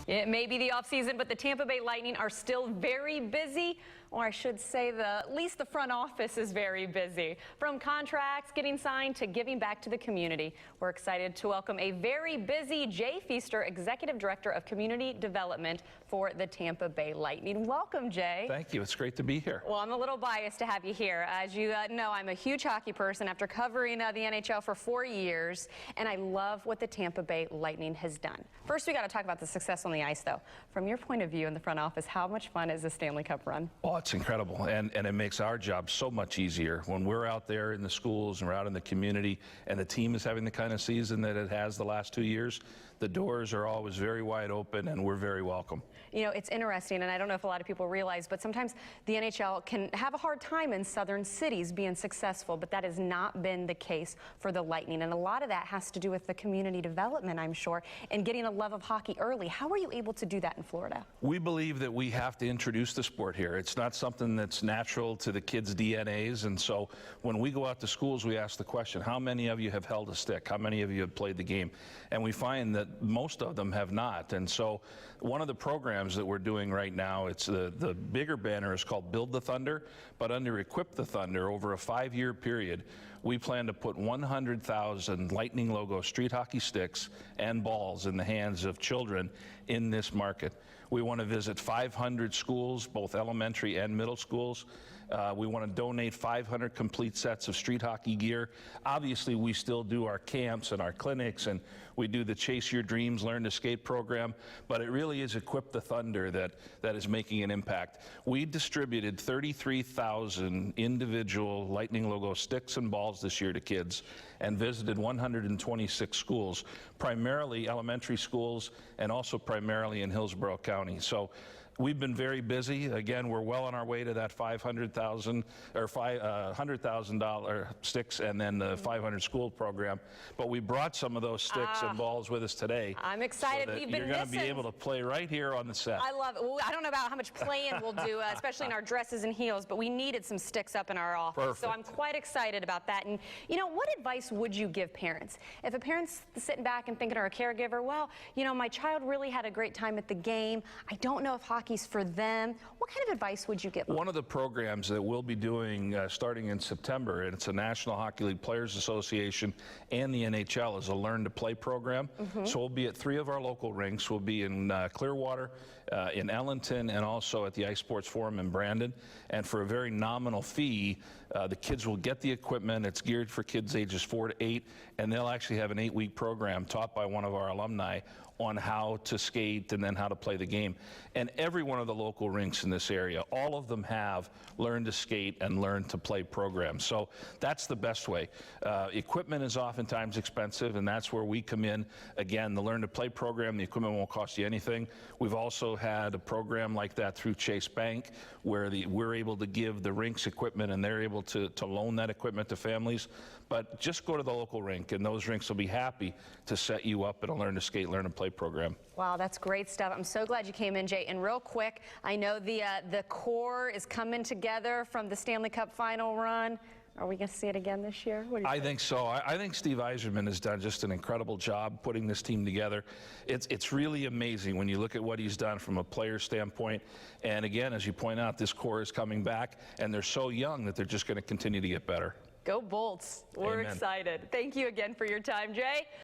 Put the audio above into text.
It may be the offseason, but the Tampa Bay Lightning are still very busy, or I should say at least the front office is very busy. From contracts getting signed to giving back to the community. We're excited to welcome a very busy Jay Feaster, Executive Director of Community Development for the Tampa Bay Lightning. Welcome, Jay. Thank you. It's great to be here. Well, I'm a little biased to have you here. As you know, I'm a huge hockey person after covering the NHL for 4 years, and I love what the Tampa Bay Lightning has done. First, we got to talk about the success on the ice, though. From your point of view in the front office, how much fun is the Stanley Cup run? Oh, it's incredible, and it makes our job so much easier when we're out there in the schools and we're out in the community, and the team is having the kind of season that it has the last 2 years. The doors are always very wide open, and we're very welcome. You know, it's interesting, and I don't know if a lot of people realize, but sometimes the NHL can have a hard time in southern cities being successful, but that has not been the case for the Lightning, and a lot of that has to do with the community development, I'm sure, and getting a love of hockey early. How were you able to do that in Florida? We believe that we have to introduce the sport here. It's not something that's natural to the kids' DNAs, and so when we go out to schools, we ask the question, how many of you have held a stick? How many of you have played the game? And we find that most of them have not, and so one of the programs that we're doing right now, it's the bigger banner is called Build the Thunder, but under Equip the Thunder, over a 5-year period, we plan to put 100,000 Lightning logo street hockey sticks and balls in the hands of children in this market. We want to visit 500 schools, both elementary and middle schools. We want to donate 500 complete sets of street hockey gear. Obviously, we still do our camps and our clinics, and we do the Chase Your Dreams, Learn to Skate program, but it really is Equip the Thunder that is making an impact. We distributed 33,000 individual Lightning logo sticks and balls this year to kids and visited 126 schools, primarily elementary schools and also primarily in Hillsborough County. So we've been very busy. Again, we're well on our way to that 500,000 or $100,000 sticks and then the 500 school program. But we brought some of those sticks and balls with us today. I'm excited. So We've been you're going to be able to play right here on the set. I love it. Well, I don't know about how much playing we'll do, especially in our dresses and heels, but we needed some sticks up in our office. Perfect. So I'm quite excited about that. And, you know, what advice would you give parents? If a parent's sitting back and thinking, or a caregiver, well, you know, my child really had a great time at the game. I don't know if hockey's for them. What kind of advice would you give them? One of the programs that we'll be doing starting in September, and it's a National Hockey League Players Association and the NHL, is a Learn to Play program. So we'll be at 3 of our local rinks. We'll be in Clearwater, in Ellington, and also at the Ice Sports Forum in Brandon. And for a very nominal fee, the kids will get the equipment. It's geared for kids ages 4 to 8, and they'll actually have an 8-week program taught by one of our alumni on how to skate and then how to play the game. And every one of the local rinks in this area, all of them have Learn to Skate and Learn to Play programs. So that's the best way. Equipment is oftentimes expensive, and that's where we come in. Again, the Learn to Play program, the equipment won't cost you anything. We've also had a program like that through Chase Bank where we're able to give the rinks equipment and they're able to loan that equipment to families. But just go to the local rink, and those rinks will be happy to set you up in a Learn to Skate, Learn to Play program. Wow, that's great stuff. I'm so glad you came in, Jay. And real quick, I know the core is coming together from the Stanley Cup final run. Are we going to see it again this year? I think so. I think Steve Yzerman has done just an incredible job putting this team together. It's really amazing when you look at what he's done from a player standpoint. And again, as you point out, this core is coming back, and they're so young that they're just going to continue to get better. Go Bolts. We're excited. Thank you again for your time, Jay.